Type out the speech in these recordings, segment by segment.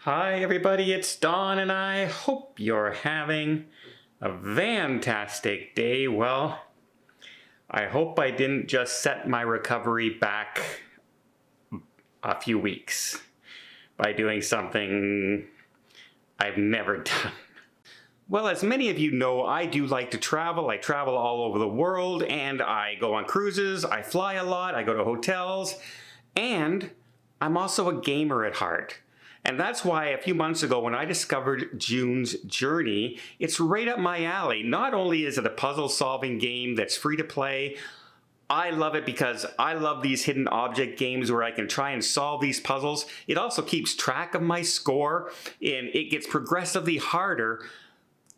Hi everybody, it's Don and I hope you're having a fantastic day. Well, I hope I didn't just set my recovery back a few weeks by doing something I've never done. Well, as many of you know, I do like to travel. I travel all over the world and I go on cruises, I fly a lot, I go to hotels, and I'm also a gamer at heart. And that's why a few months ago when I discovered June's Journey, it's right up my alley. Not only is it a puzzle solving game that's free to play, I love it because I love these hidden object games where I can try and solve these puzzles. It also keeps track of my score and it gets progressively harder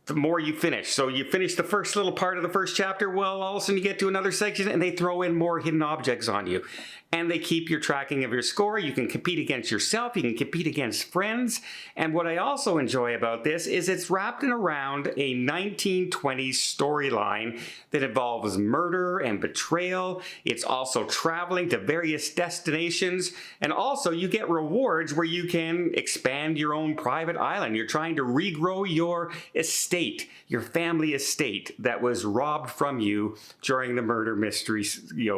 the more you finish. So you finish the first little part of the first chapter, well, all of a sudden you get to another section and they throw in more hidden objects on you. And they keep your tracking of your score. You can compete against yourself, you can compete against friends. And what I also enjoy about this is it's wrapped in around a 1920s storyline that involves murder and betrayal. It's also traveling to various destinations. And also you get rewards where you can expand your own private island. You're trying to regrow your estate, your family estate that was robbed from you during the murder mystery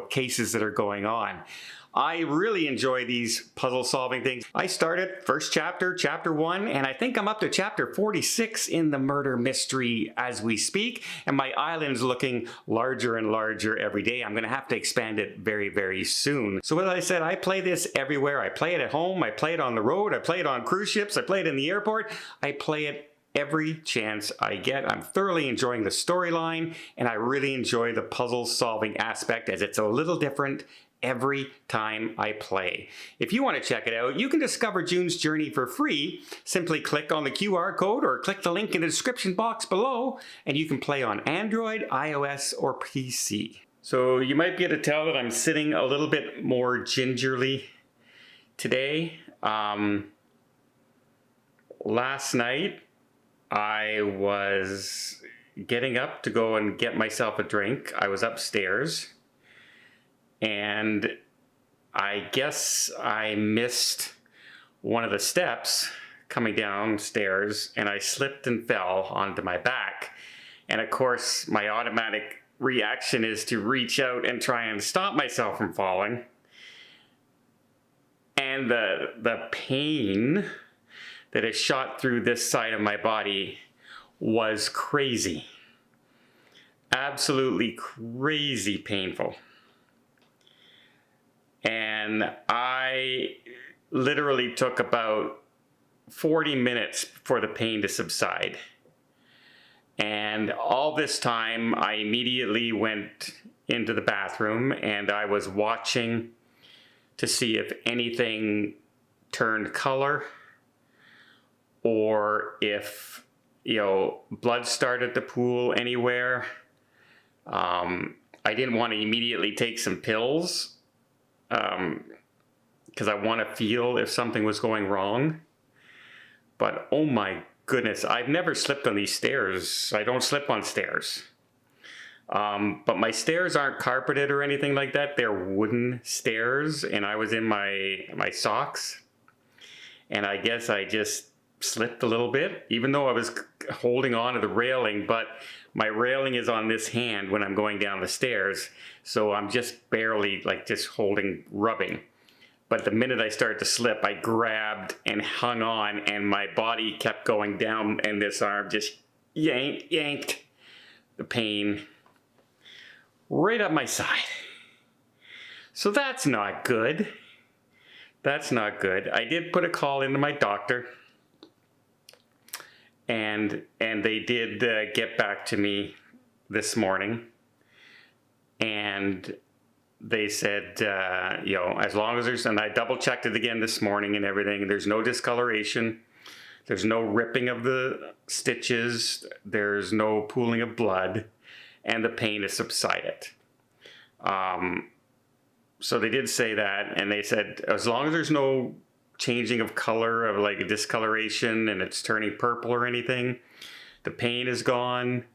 cases that are going on. I really enjoy these puzzle solving things. I started first chapter, chapter 1, and I think I'm up to chapter 46 in the murder mystery as we speak, and my island's looking larger and larger every day. I'm gonna have to expand it very, very soon. So as I said, I play this everywhere. I play it at home, I play it on the road, I play it on cruise ships, I play it in the airport, I play it every chance I get. I'm thoroughly enjoying the storyline, and I really enjoy the puzzle solving aspect as it's a little different every time I play. If you want to check it out, you can discover June's Journey for free. Simply click on the QR code or click the link in the description box below, and you can play on Android, iOS, or PC. So you might be able to tell that I'm sitting a little bit more gingerly today. Last night, I was getting up to go and get myself a drink. I was upstairs and I guess I missed one of the steps coming downstairs and I slipped and fell onto my back. And of course, my automatic reaction is to reach out and try and stop myself from falling. And the pain that it shot through this side of my body was crazy. Absolutely crazy painful. And I literally took about 40 minutes for the pain to subside. And all this time, I immediately went into the bathroom and I was watching to see if anything turned color, or if, blood started to pool anywhere. I didn't want to immediately take some pills because I want to feel if something was going wrong. But oh my goodness, I've never slipped on these stairs. I don't slip on stairs. But my stairs aren't carpeted or anything like that. They're wooden stairs, and I was in my socks. And I guess I just slipped a little bit, even though I was holding on to the railing, but my railing is on this hand when I'm going down the stairs, so I'm just barely just rubbing. But the minute I started to slip, I grabbed and hung on, and my body kept going down, and this arm just yanked the pain right up my side. So that's not good. That's not good. I did put a call into my doctor, and they did get back to me this morning, and they said, as long as there's, and I double checked it again this morning and everything, there's no discoloration, there's no ripping of the stitches, there's no pooling of blood, and the pain has subsided. So they did say that, and they said, as long as there's no changing of color, of a discoloration, and it's turning purple or anything, the pain is gone,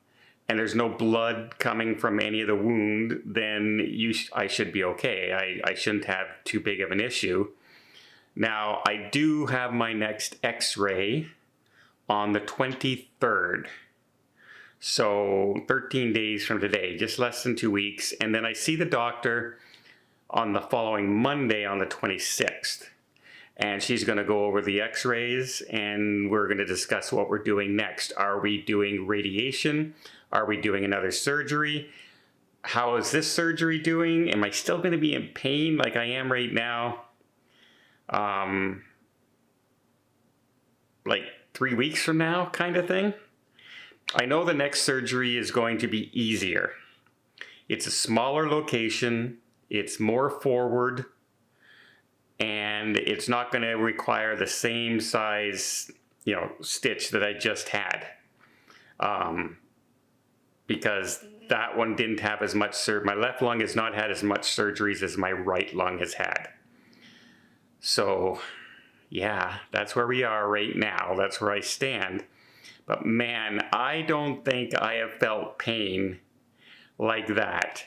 and there's no blood coming from any of the wound, then I should be okay. I shouldn't have too big of an issue. Now, I do have my next x-ray on the 23rd. So 13 days from today, just less than 2 weeks. And then I see the doctor on the following Monday on the 26th. And she's going to go over the x-rays and we're going to discuss what we're doing next. Are we doing radiation? Are we doing another surgery? How is this surgery doing? Am I still going to be in pain like I am right now? Like 3 weeks from now kind of thing? I know the next surgery is going to be easier. It's a smaller location, it's more forward, and it's not going to require the same size, stitch that I just had. Because that one didn't have as much my left lung has not had as much surgeries as my right lung has had. So, yeah, that's where we are right now. That's where I stand. But man, I don't think I have felt pain like that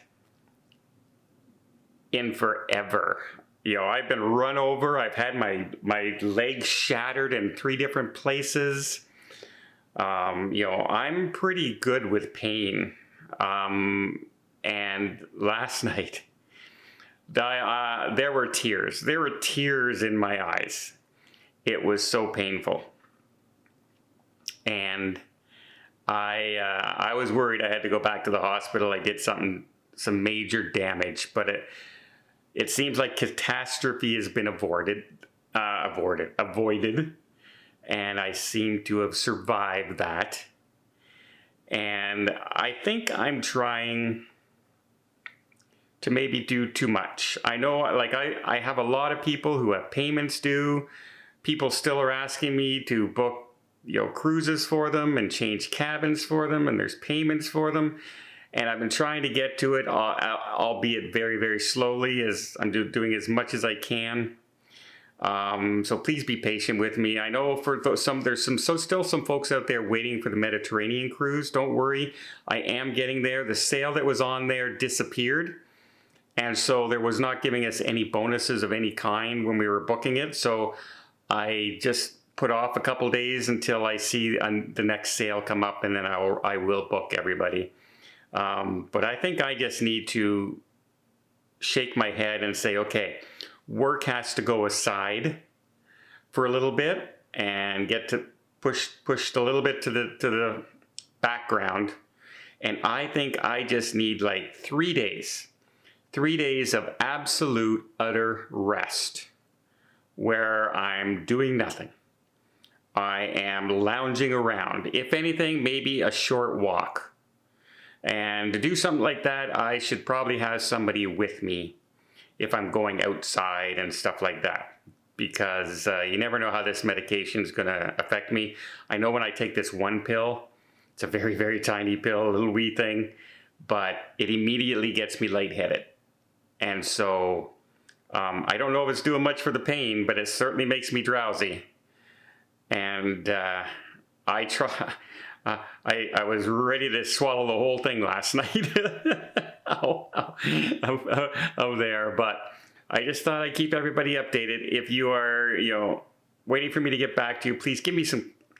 in forever. I've been run over. I've had my leg shattered in 3 different places. I'm pretty good with pain. And last night, there were tears. There were tears in my eyes. It was so painful. And I was worried I had to go back to the hospital. I did some major damage, but it seems like catastrophe has been avoided, and I seem to have survived that. And I think I'm trying to maybe do too much. I know, I have a lot of people who have payments due. People still are asking me to book cruises for them and change cabins for them, and there's payments for them. And I've been trying to get to it, albeit very, very slowly, as I'm doing as much as I can. So please be patient with me. I know there's still some folks out there waiting for the Mediterranean cruise. Don't worry, I am getting there. The sale that was on there disappeared. And so there was not giving us any bonuses of any kind when we were booking it. So I just put off a couple days until I see the next sale come up, and then I will book everybody. But I think I just need to shake my head and say, okay, work has to go aside for a little bit and get to pushed a little bit to the background. And I think I just need like 3 days. 3 days of absolute, utter rest where I'm doing nothing. I am lounging around. If anything, maybe a short walk. And to do something like that, I should probably have somebody with me if I'm going outside and stuff like that. Because you never know how this medication is going to affect me. I know when I take this one pill, it's a very, very tiny pill, a little wee thing, but it immediately gets me lightheaded. And so I don't know if it's doing much for the pain, but it certainly makes me drowsy. And I was ready to swallow the whole thing last night. There, but I just thought I'd keep everybody updated. If you are, waiting for me to get back to you, please give me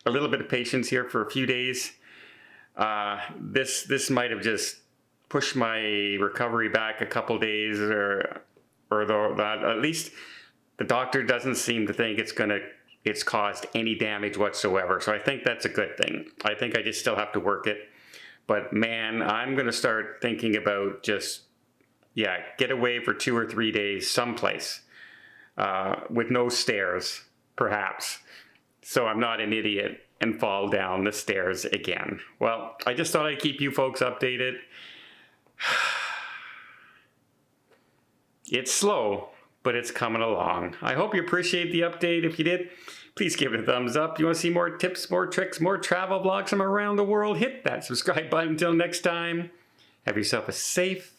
a little bit of patience here for a few days. This might have just pushed my recovery back a couple days, or at least the doctor doesn't seem to think it's caused any damage whatsoever. So I think that's a good thing. I think I just still have to work it. But man, I'm going to start thinking about just, get away for 2 or 3 days someplace with no stairs, perhaps. So I'm not an idiot and fall down the stairs again. Well, I just thought I'd keep you folks updated. It's slow, but it's coming along. I hope you appreciate the update. If you did, please give it a thumbs up. You want to see more tips, more tricks, more travel vlogs from around the world? Hit that subscribe button. Until next time, have yourself a safe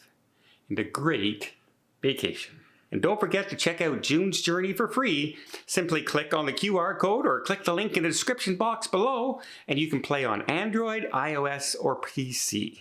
and a great vacation. And don't forget to check out June's Journey for free. Simply click on the QR code or click the link in the description box below, and you can play on Android, iOS, or PC.